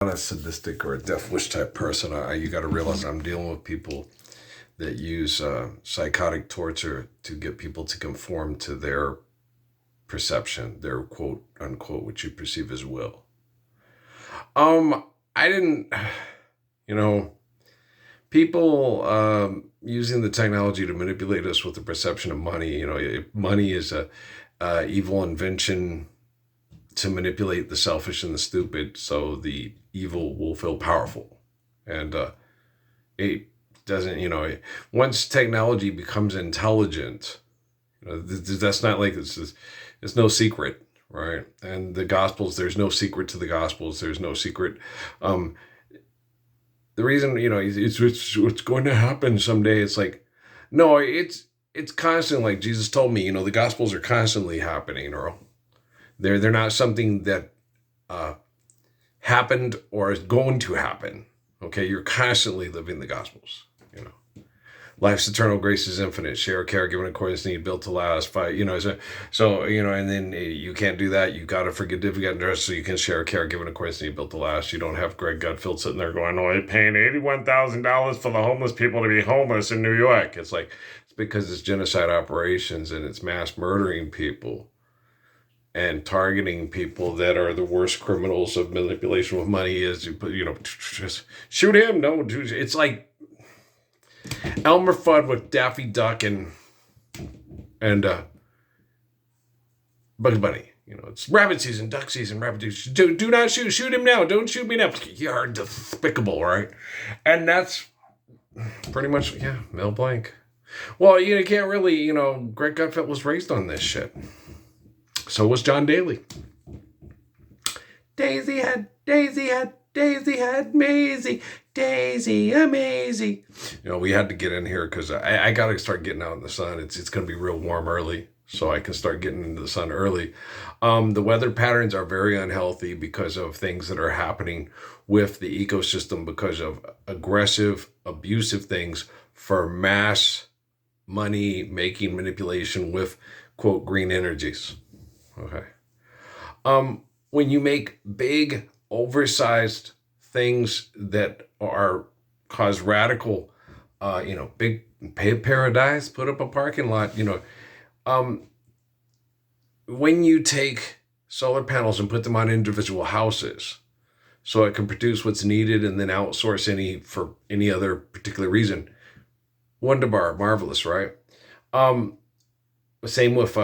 not a sadistic or a death wish type person. You got to realize I'm dealing with people that use psychotic torture to get people to conform to their perception, their quote unquote, what you perceive as will. I didn't, you know, people using the technology to manipulate us with the perception of money. Money is a evil invention to manipulate the selfish and the stupid, so the evil will feel powerful. And it doesn't, once technology becomes intelligent, that's not like it's no secret, right? And the Gospels, there's no secret to the Gospels. There's no secret. The reason, it's going to happen someday. It's like, no, it's constant. Like Jesus told me, the Gospels are constantly happening, or they're not something that happened or is going to happen. Okay, you're constantly living the Gospels. Life's eternal, grace is infinite. Share, care, given accordance to need, built to last. Fight, and then you can't do that. You got to forgive, so you can share, care, given accordance to need, built to last. You don't have Greg Gutfeld sitting there going, "Oh, I'm paying $81,000 for the homeless people to be homeless in New York." It's because it's genocide operations and it's mass murdering people and targeting people that are the worst criminals of manipulation with money. Is just shoot him. No, dude, it's like Elmer Fudd with Daffy Duck and Bugs Bunny. It's rabbit season, duck season, rabbit season. Do not shoot him now. Don't shoot me now. You're despicable, right? And that's pretty much, Mel Blanc. Well, you can't really, Greg Gutfeld was raised on this shit. So was John Daly. Daisy had Maisie. Daisy, amazing. We had to get in here because I got to start getting out in the sun. It's going to be real warm early, so I can start getting into the sun early. The weather patterns are very unhealthy because of things that are happening with the ecosystem because of aggressive, abusive things for mass money making manipulation with, quote, green energies. Okay. When you make big, oversized things that cause radical, big paradise, put up a parking lot, when you take solar panels and put them on individual houses so it can produce what's needed and then outsource for any other particular reason. Wonderbar, marvelous, right? Same with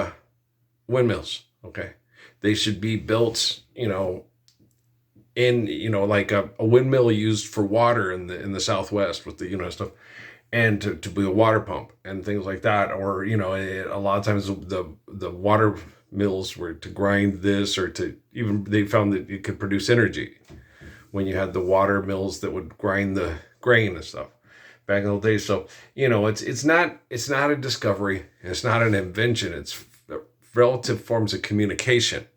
windmills, okay? They should be built, in like a windmill used for water in the Southwest with the stuff, and to be a water pump and things like that, or a lot of times the water mills were to grind this, or to even they found that you could produce energy when you had the water mills that would grind the grain and stuff back in the day. So it's not a discovery, it's not an invention, it's relative forms of communication.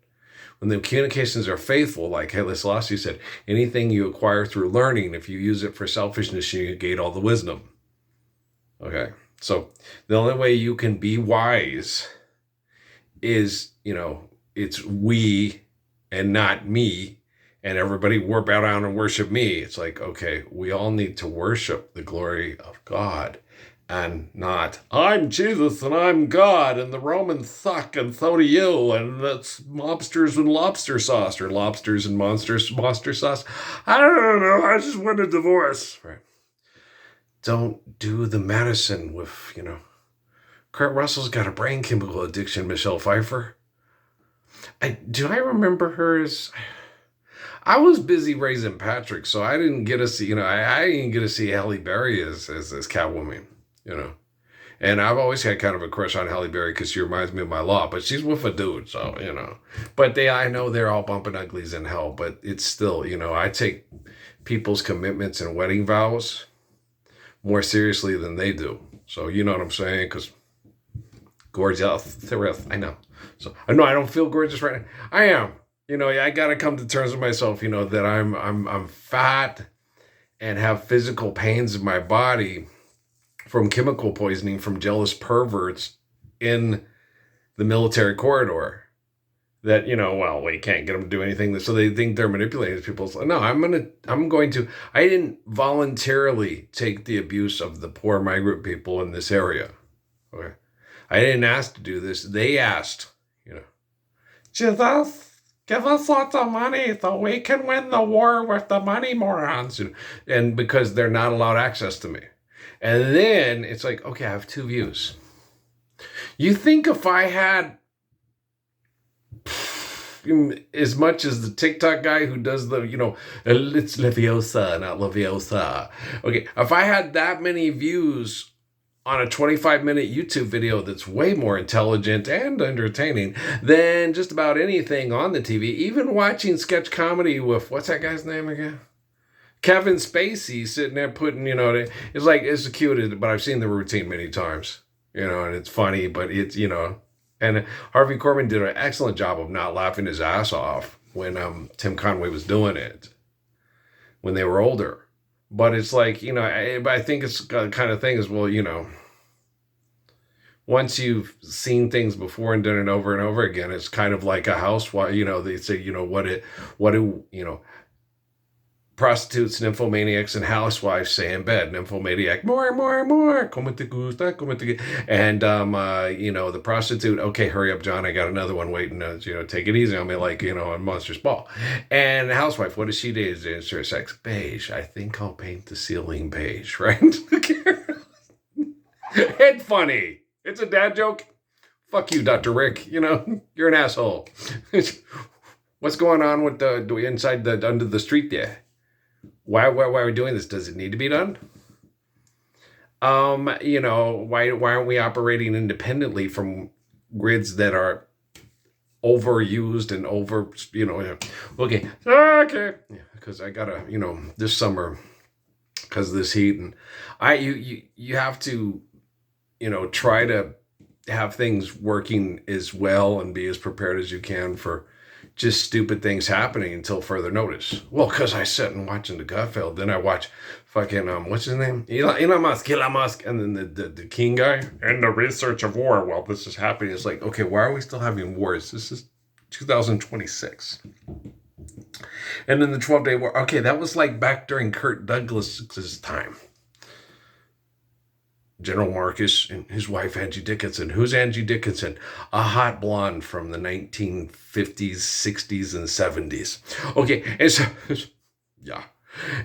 When the communications are faithful, like Haile Selassie said, anything you acquire through learning, if you use it for selfishness, you gain all the wisdom. Okay, so the only way you can be wise is, it's we and not me, and everybody bow down and worship me. It's like, okay, we all need to worship the glory of God. And not, I'm Jesus and I'm God and the Romans suck and so do you, and that's mobsters and lobster sauce, or lobsters and monster sauce. I don't know, I just want a divorce. Right. Don't do the medicine with, Kurt Russell's got a brain chemical addiction, Michelle Pfeiffer. Do I remember her as... I was busy raising Patrick, so I didn't get to see, I didn't get to see Halle Berry as Catwoman. And I've always had kind of a crush on Halle Berry because she reminds me of my law, but she's with a dude, so, But I know they're all bumping uglies in hell, but it's still, I take people's commitments and wedding vows more seriously than they do. So, you know what I'm saying? Because gorgeous, I know. So, I know I don't feel gorgeous right now. I am. I got to come to terms with myself, that I'm fat and have physical pains in my body from chemical poisoning from jealous perverts in the military corridor. that, well, we can't get them to do anything. So they think they're manipulating people. So, no, I didn't voluntarily take the abuse of the poor migrant people in this area. Okay. I didn't ask to do this. They asked, Jesus, give us lots of money so we can win the war with the money morons. And because they're not allowed access to me. And then it's like, okay, I have two views. You think if I had as much as the TikTok guy who does the, it's Leviosa, not Leviosa. Okay, if I had that many views on a 25-minute YouTube video that's way more intelligent and entertaining than just about anything on the TV, even watching sketch comedy with, what's that guy's name again? Kevin Spacey sitting there putting, it's like, it's cute, but I've seen the routine many times, and it's funny, but it's, and Harvey Korman did an excellent job of not laughing his ass off when Tim Conway was doing it when they were older. But it's like, I think it's the kind of thing is, well, once you've seen things before and done it over and over again, it's kind of like a housewife, they say, prostitutes, nymphomaniacs, and housewives say in bed. Nymphomaniac, more, como te gusta, como te... And, the prostitute, okay, hurry up, John, I got another one waiting, take it easy on me, like, on Monsters Ball. And the housewife, what does she do? Is answer sex? Beige. I think I'll paint the ceiling beige, right? It's funny. It's a dad joke. Fuck you, Dr. Rick. You're an asshole. What's going on with the inside under the street there? Why are we doing this? Does it need to be done? Why aren't we operating independently from grids that are overused and okay. Yeah, because I gotta, this summer, because of this heat, and you have to, try to have things working as well and be as prepared as you can for just stupid things happening until further notice. Well, because I sit and watching the Gutfeld, then I watch fucking what's his name, Elon Musk, and then the King guy and the research of war. Well, this is happening. It's like, okay, why are we still having wars? This is 2026. And then the 12-day war. Okay, that was like back during Kirk Douglas's time. General Marcus and his wife, Angie Dickinson. Who's Angie Dickinson? A hot blonde from the 1950s, 60s, and 70s. Okay, and so, yeah.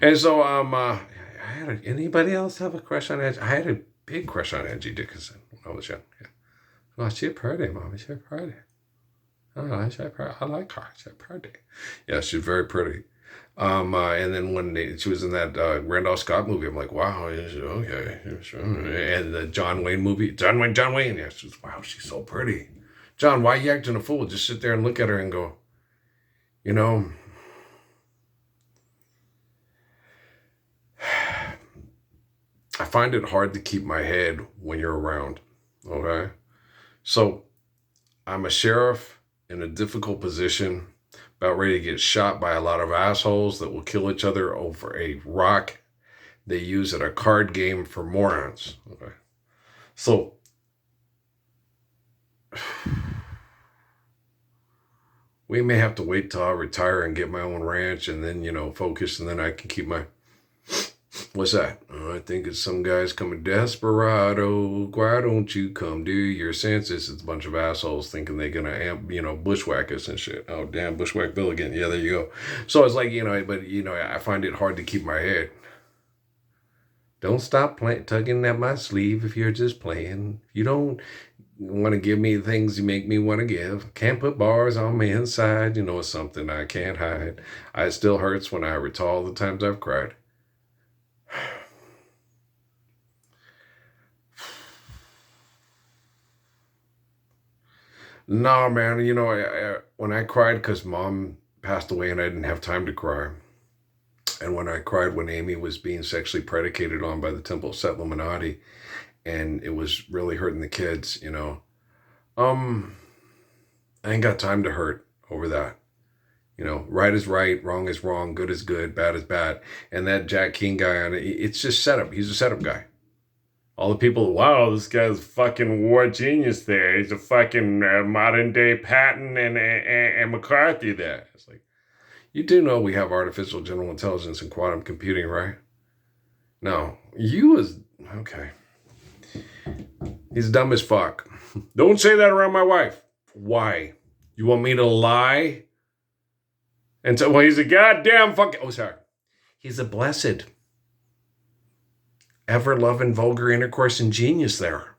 And so, anybody else have a crush on Angie? I had a big crush on Angie Dickinson when I was young. Yeah. Well, she's pretty, Mommy. She's pretty. Oh, she's pretty. I like her. She's pretty. Yeah, she's very pretty. And then when she was in that Randolph Scott movie, I'm like, wow, okay. And the John Wayne movie, John Wayne, yeah, she's, wow, she's so pretty. John, why are you acting a fool? Just sit there and look at her and go, I find it hard to keep my head when you're around, okay? So I'm a sheriff in a difficult position, about ready to get shot by a lot of assholes that will kill each other over a rock they use at a card game for morons. Okay. So we may have to wait till I retire and get my own ranch and then, focus, and then I can keep my... What's that? Oh, I think it's some guys coming, desperado. Why don't you come do your census? It's a bunch of assholes thinking they're going to bushwhack us and shit. Oh, damn, bushwhack Bill again. Yeah, there you go. So it's like, but, I find it hard to keep my head. Don't stop tugging at my sleeve if you're just playing. You don't want to give me things you make me want to give. Can't put bars on me inside. It's something I can't hide. It still hurts when I recall all the times I've cried. No, man, when I cried because Mom passed away and I didn't have time to cry, and when I cried when Amy was being sexually predicated on by the Temple of Set Illuminati, and it was really hurting the kids, I ain't got time to hurt over that. Right is right, wrong is wrong, good is good, bad is bad. And that Jack King guy on it, it's just setup. He's a setup guy. All the people, wow, this guy's a fucking war genius there. He's a fucking modern day Patton and McCarthy there. It's like, you do know we have artificial general intelligence and quantum computing, right? No, you was, okay. He's dumb as fuck. Don't say that around my wife. Why? You want me to lie? And so, well, he's a goddamn fucking, oh, sorry. He's a blessed, ever-loving, vulgar intercourse and genius there.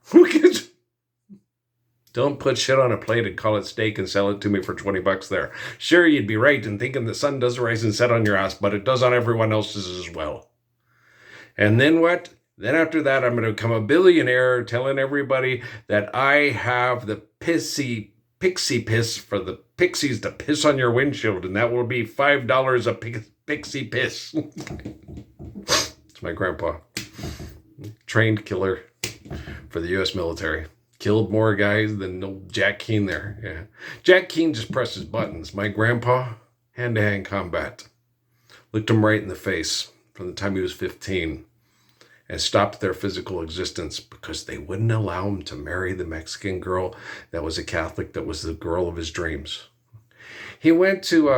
Don't put shit on a plate and call it steak and sell it to me for $20 there. Sure, you'd be right in thinking the sun does rise and set on your ass, but it does on everyone else's as well. And then what? Then after that, I'm going to become a billionaire telling everybody that I have the pixie piss for the pixies to piss on your windshield, and that will be $5 a pixie piss. It's my grandpa. Trained killer for the U.S. military. Killed more guys than old Jack Keane there. Yeah. Jack Keane just presses buttons. My grandpa, hand-to-hand combat. Looked him right in the face from the time he was 15 and stopped their physical existence because they wouldn't allow him to marry the Mexican girl that was a Catholic, that was the girl of his dreams. He went to,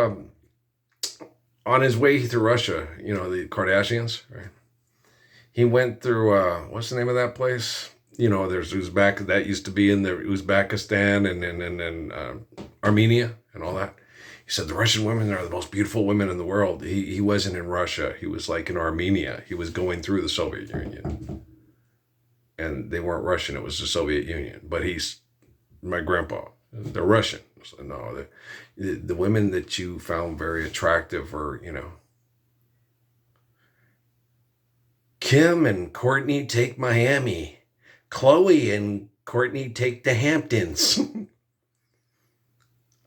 on his way through Russia, you know, the Kardashians, right? He went through, what's the name of that place? You know, there's Uzbek, that used to be in the Uzbekistan and Armenia and all that. He said the Russian women are the most beautiful women in the world. He wasn't in Russia. He was like in Armenia. He was going through the Soviet Union. And they weren't Russian. It was the Soviet Union. But he's my grandpa. They're Russian. So no, the women that you found very attractive are, you know, Kim and Courtney take Miami. Chloe and Courtney take the Hamptons.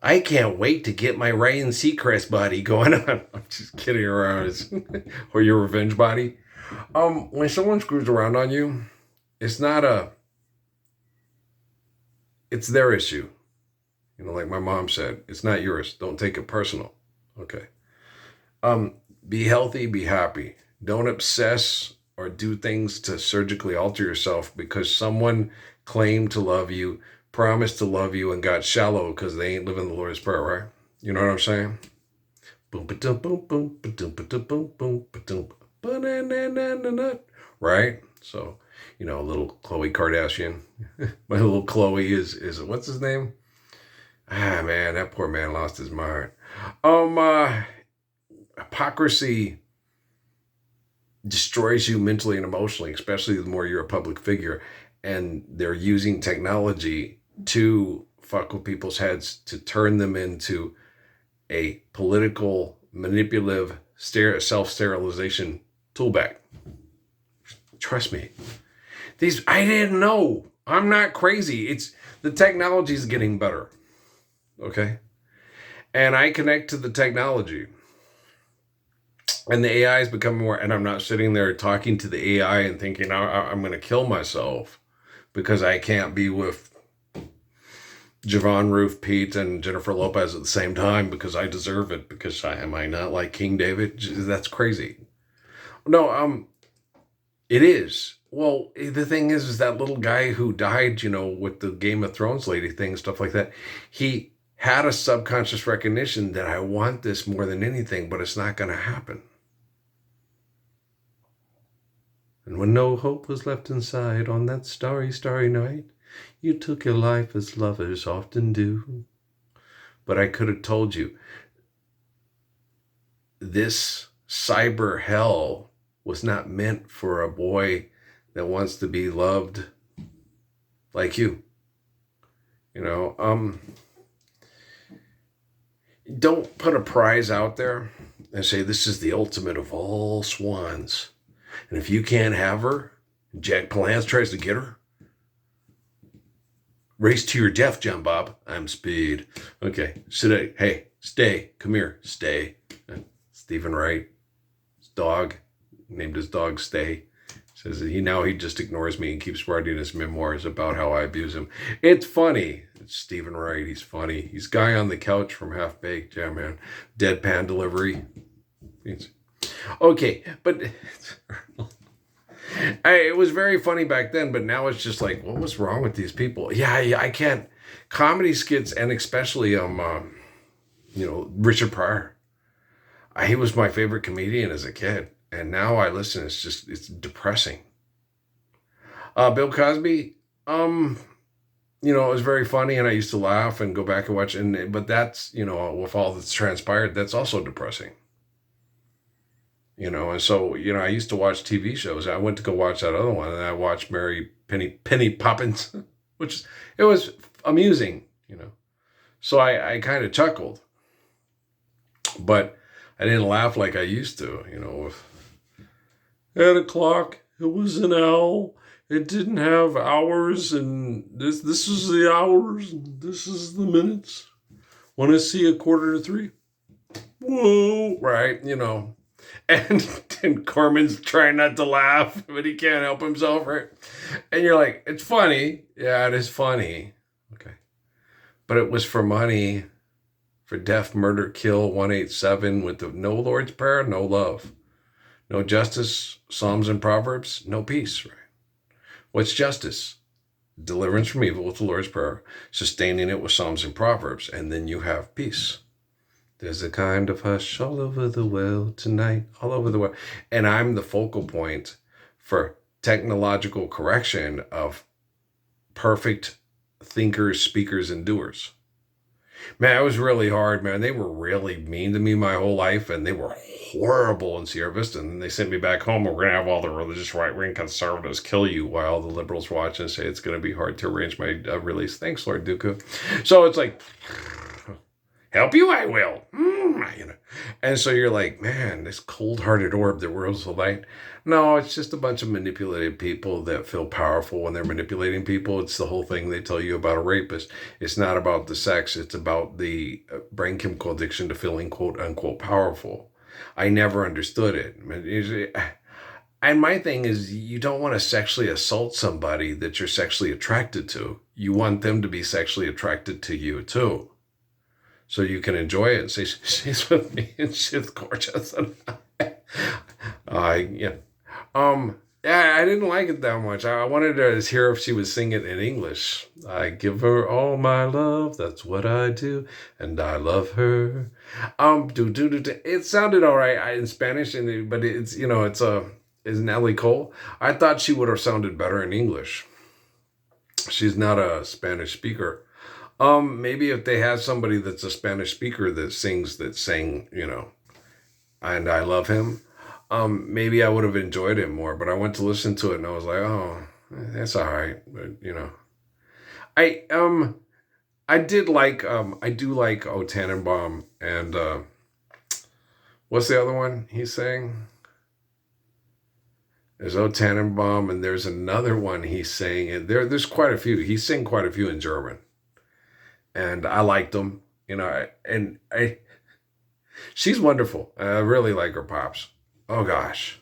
I can't wait to get my Ryan Seacrest body going on. I'm just kidding around. Or your revenge body. When someone screws around on you, it's their issue. You know, like my mom said, it's not yours. Don't take it personal. Okay. Be healthy, be happy. Don't obsess or do things to surgically alter yourself because someone claimed to love you, promised to love you, and got shallow because they ain't living the Lord's Prayer, right? You know what I'm saying? Boom, ba-dum, boom, boom, ba-dum, ba-dum, boom, boom, ba-dum, ba-na-na-na-na-na. Right? So, you know, little Khloe Kardashian. My little Chloe is what's his name? Ah, man, that poor man lost his mind. Hypocrisy destroys you mentally and emotionally, especially the more you're a public figure. And they're using technology to fuck with people's heads, to turn them into a political, manipulative, self-sterilization tool bag. Trust me. I didn't know. I'm not crazy. The technology is getting better. Okay? And I connect to the technology. And the AI is becoming more, and I'm not sitting there talking to the AI and thinking I'm going to kill myself because I can't be with Javon Roof, Pete, and Jennifer Lopez at the same time because I deserve it. Because am I not like King David? That's crazy. No, it is. Well, the thing is that little guy who died, you know, with the Game of Thrones lady thing, stuff like that, he had a subconscious recognition that I want this more than anything, but it's not going to happen. And when no hope was left inside on that starry, starry night, you took your life as lovers often do. But I could have told you, this cyber hell was not meant for a boy that wants to be loved like you. You know, don't put a prize out there and say this is the ultimate of all swans. And if you can't have her, Jack Palance tries to get her, race to your death, John Bob. I'm Speed. Okay, sit. Hey, stay. Come here. Stay. Stephen Wright, his dog, named his dog Stay. Says he just ignores me and keeps writing his memoirs about how I abuse him. It's funny. It's Stephen Wright. He's funny. He's Guy on the Couch from Half Baked. Yeah, man. Deadpan Delivery. Okay, but It was very funny back then, but now it's just like, what was wrong with these people? Yeah, I can't. Comedy skits, and especially Richard Pryor. He was my favorite comedian as a kid, and now I listen. It's depressing. Bill Cosby. It was very funny, and I used to laugh and go back and watch. But that's with all that's transpired, that's also depressing. And so I used to watch TV shows. I went to go watch that other one, and I watched Mary Penny Poppins, which it was amusing. So I kind of chuckled, but I didn't laugh like I used to. With at a clock, it was an owl. It didn't have hours, and this is the hours, and this is the minutes. Want to see 2:45? Whoa, right? And Corman's trying not to laugh, but he can't help himself, right? And you're like, it's funny. Yeah, it is funny. Okay. But it was for money, for death, murder, kill, 187 with the no Lord's Prayer, no love. No justice, Psalms and Proverbs, no peace, right? What's justice? Deliverance from evil with the Lord's Prayer, sustaining it with Psalms and Proverbs, and then you have peace. There's a kind of hush all over the world tonight, all over the world. And I'm the focal point for technological correction of perfect thinkers, speakers, and doers. Man, it was really hard, man. They were really mean to me my whole life, and they were horrible in Sierra Vista. And they sent me back home, and we're going to have all the religious right-wing conservatives kill you while the liberals watch and say it's going to be hard to arrange my release. Thanks, Lord Dooku. So it's like, help you, I will. And so you're like, man, this cold-hearted orb that whirls the light. No, it's just a bunch of manipulated people that feel powerful when they're manipulating people. It's the whole thing they tell you about a rapist. It's not about the sex. It's about the brain chemical addiction to feeling quote unquote powerful. I never understood it. And my thing is, you don't want to sexually assault somebody that you're sexually attracted to. You want them to be sexually attracted to you too. So you can enjoy it and say, she's with me and she's gorgeous. I didn't like it that much. I wanted to hear if she was singing in English. I give her all my love, that's what I do, and I love her. It sounded all right in Spanish, but it's Natalie Cole. I thought she would have sounded better in English. She's not a Spanish speaker. Maybe if they had somebody that's a Spanish speaker that sang, and I love him, maybe I would have enjoyed it more. But I went to listen to it and I was like, oh, that's all right. But I do like O Tannenbaum, and what's the other one he's saying? There's O Tannenbaum, and there's another one he's saying, and there's quite a few. He's saying quite a few in German. And I liked them, she's wonderful. I really like her pops. Oh gosh.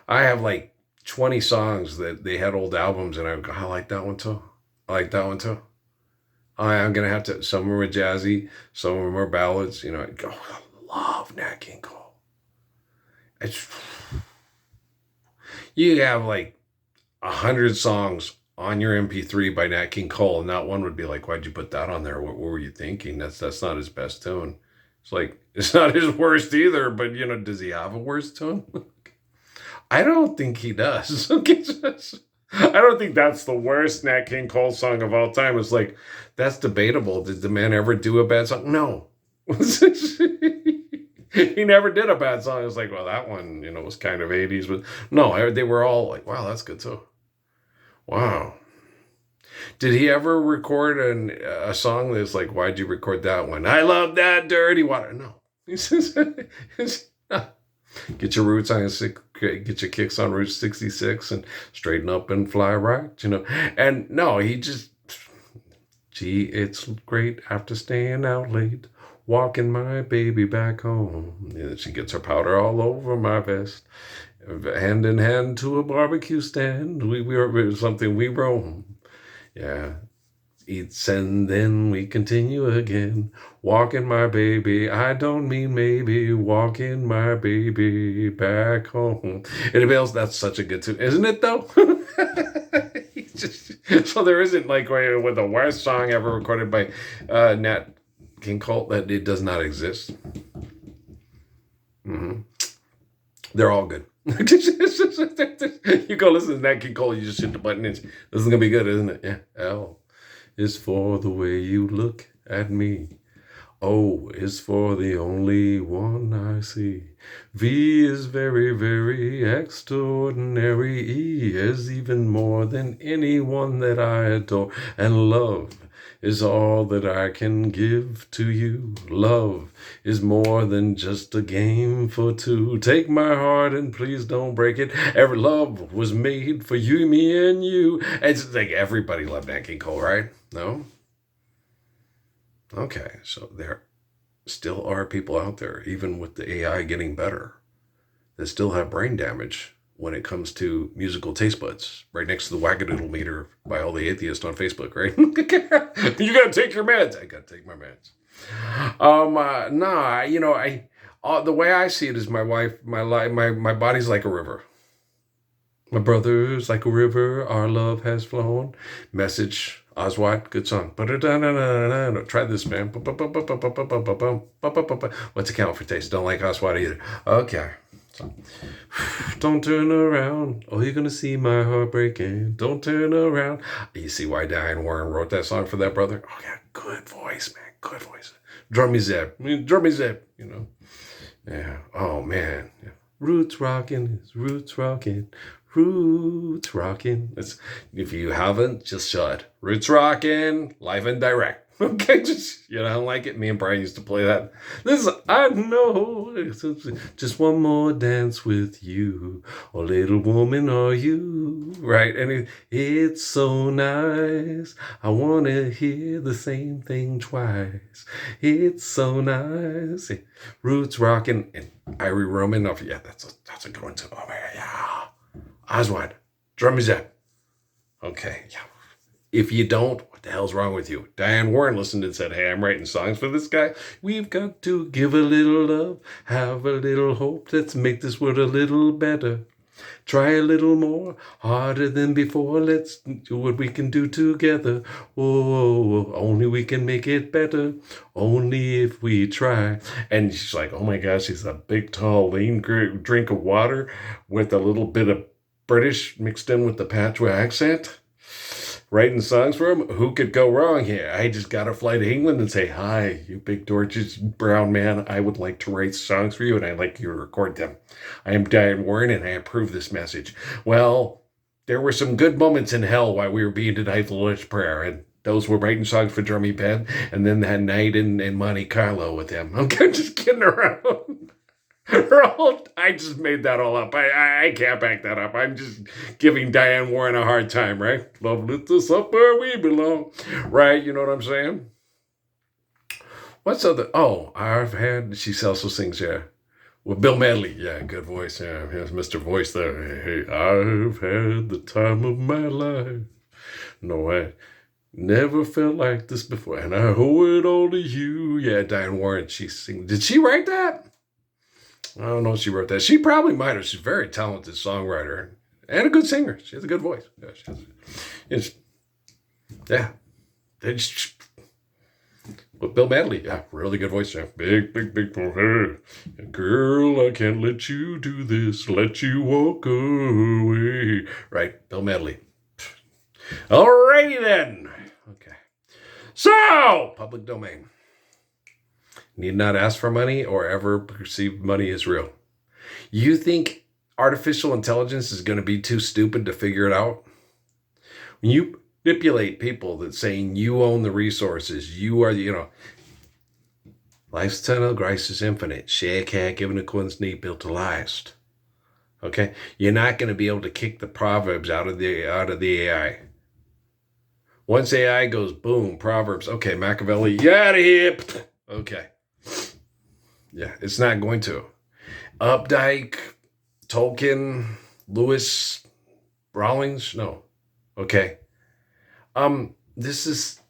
I have like 20 songs that they had old albums, and I like that one too. I like that one too. I'm going to have to, some of them are jazzy, some of them are ballads, I love Nat King Cole. You have like 100 songs on your MP3 by Nat King Cole, and not one would be like, why'd you put that on there? What were you thinking? That's not his best tune. It's like, it's not his worst either, but does he have a worst tune? I don't think he does. I don't think that's the worst Nat King Cole song of all time. It's like, that's debatable. Did the man ever do a bad song? No. He never did a bad song. It's like, well, that one, was kind of 80s, but no, they were all like, wow, that's good too. Wow. Did he ever record a song that's like, why'd you record that one? I love that dirty water. No. Get your roots on, get your kicks on Route 66 and straighten up and fly right, And no, he just, gee, it's great after staying out late, walking my baby back home. And she gets her powder all over my vest. Hand in hand to a barbecue stand. We were something we roam. Yeah. Eats and then we continue again. Walking my baby, I don't mean maybe. Walking my baby back home. Anybody else? That's such a good tune, isn't it though? So there isn't like with the worst song ever recorded by Nat King Cole that it does not exist. Mm-hmm. They're all good. You go listen to Nat King Cole, you just hit the button. This is gonna be good, isn't it? Yeah. L is for the way you look at me. O is for the only one I see. V is very, very extraordinary. E is even more than anyone that I adore. And love is all that I can give to you. Love is more than just a game for two. Take my heart and please don't break it. Every love was made for you, me, and you. It's like everybody loved Nat King Cole, right? No? Okay, so there still are people out there, even with the AI getting better, that still have brain damage when it comes to musical taste buds, right next to the wackadoodle meter by all the atheists on Facebook, right? You gotta take your meds. I gotta take my meds. The way I see it is my wife, my body's like a river. My brother's like a river, our love has flown. Message, Oswald, good song. Try this, man. What's the count for taste? Don't like Oswald either. Okay. So, don't turn around. Oh, you're gonna see my heart breaking. Don't turn around. You see why Diane Warren wrote that song for that brother? Oh yeah, good voice, man. Good voice. Drummy zip. You know. Yeah. Oh man. Yeah. Roots rocking. Roots rocking. Roots rocking. If you haven't, just shut. Roots rocking, live and direct. Okay, just you don't like it. Me and Brian used to play that. I know. Just one more dance with you, oh little woman, are you right? And it's so nice. I wanna hear the same thing twice. It's so nice. Roots rocking and Irie Roman. Oh, yeah, that's a good one too. Oh man, yeah. Oswald, drum is up. Okay, yeah. If you don't, what the hell's wrong with you? Diane Warren listened and said, hey, I'm writing songs for this guy. We've got to give a little love, have a little hope. Let's make this world a little better. Try a little more, harder than before. Let's do what we can do together. Oh, only we can make it better. Only if we try. And she's like, oh my gosh, she's a big, tall, lean drink of water with a little bit of British mixed in with the patois accent. Writing songs for him. Who could go wrong here? I just got to fly to England and say, hi, you big gorgeous brown man. I would like to write songs for you and I'd like you to record them. I am Diane Warren and I approve this message. Well, there were some good moments in hell while we were being denied the Lord's Prayer, and those were writing songs for Drummy Ben, and then that night in Monte Carlo with him. I'm just kidding around. I just made that all up. I can't back that up. I'm just giving Diane Warren a hard time, right? Love lifts us up where we belong. Right? You know what I'm saying? What's other? Oh, she also sings, yeah. Well, Bill Medley, yeah, good voice. Yeah, here's Mr. Voice there. Hey, I've had the time of my life. No, I never felt like this before, and I owe it all to you. Yeah, Diane Warren, she sing. Did she write that? I don't know if she wrote that. She probably might have. She's a very talented songwriter and a good singer. She has a good voice. Yeah. But Bill Medley, yeah, really good voice. Yeah. Big for her. Girl, I can't let you do this. Let you walk away. Right, Bill Medley. Alrighty then. Okay. So, public domain. Need not ask for money or ever perceive money as real. You think artificial intelligence is going to be too stupid to figure it out? When you manipulate people that saying you own the resources, you are, life's eternal, grace is infinite. Share, care, giving accordance need, built to last. Okay? You're not going to be able to kick the Proverbs out of the AI. Once AI goes boom, Proverbs, okay, Machiavelli, you out of here. Okay. Yeah, it's not going to. Updike, Tolkien, Lewis, Rawlings, no. Okay. This is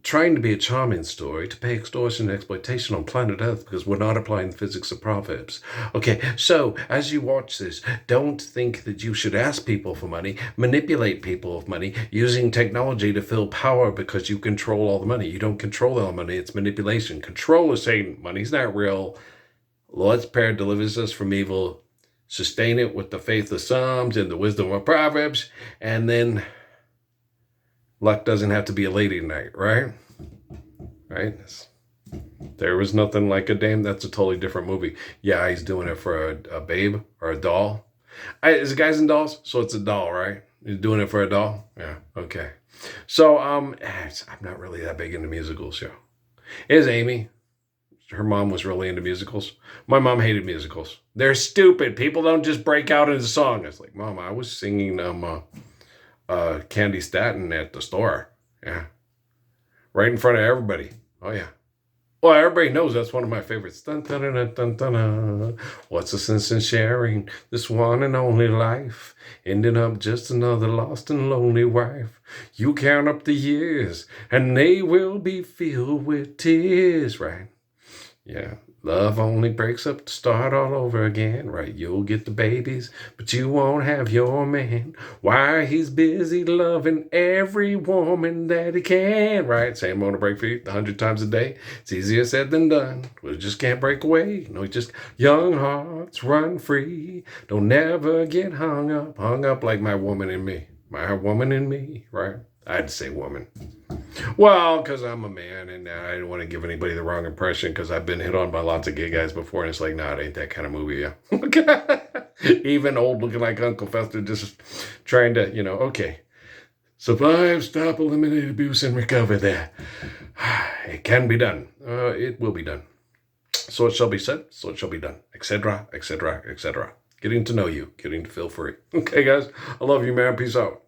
trying to be a charming story to pay extortion and exploitation on planet Earth because we're not applying the physics of Proverbs. Okay, so as you watch this, don't think that you should ask people for money, manipulate people with money, using technology to fill power because you control all the money. You don't control all the money, it's manipulation. Control is saying money's not real. Lord's Prayer delivers us from evil. Sustain it with the faith of Psalms and the wisdom of Proverbs, and then luck doesn't have to be a lady tonight, right? Right? There was nothing like a dame. That's a totally different movie. Yeah, he's doing it for a babe or a doll. Is it Guys and Dolls? So it's a doll, right? He's doing it for a doll? Yeah, okay. So, I'm not really that big into musicals, yeah. Is Amy. Her mom was really into musicals. My mom hated musicals. They're stupid. People don't just break out into song. It's like, Mom, I was singing Candy Staten at the store. Yeah. Right in front of everybody. Oh, yeah. Well, everybody knows that's one of my favorites. Dun, dun, dun, dun, dun, dun, dun. What's the sense in sharing this one and only life? Ending up just another lost and lonely wife. You count up the years, and they will be filled with tears, right? Yeah, love only breaks up to start all over again, right? You'll get the babies, but you won't have your man. Why, he's busy loving every woman that he can, right? Same on a break for you 100 times a day. It's easier said than done. We just can't break away. No, just young hearts run free. Don't never get hung up like my woman in me. My woman in me, right? I had to say woman. Well, because I'm a man, and I didn't want to give anybody the wrong impression, because I've been hit on by lots of gay guys before, and it's like, nah, it ain't that kind of movie, yeah. Even old looking like Uncle Fester, just trying to, okay. Survive, stop, eliminate abuse, and recover there. It can be done. It will be done. So it shall be said, so it shall be done, etc., etc., etc. Getting to know you, getting to feel free. Okay, guys, I love you, man. Peace out.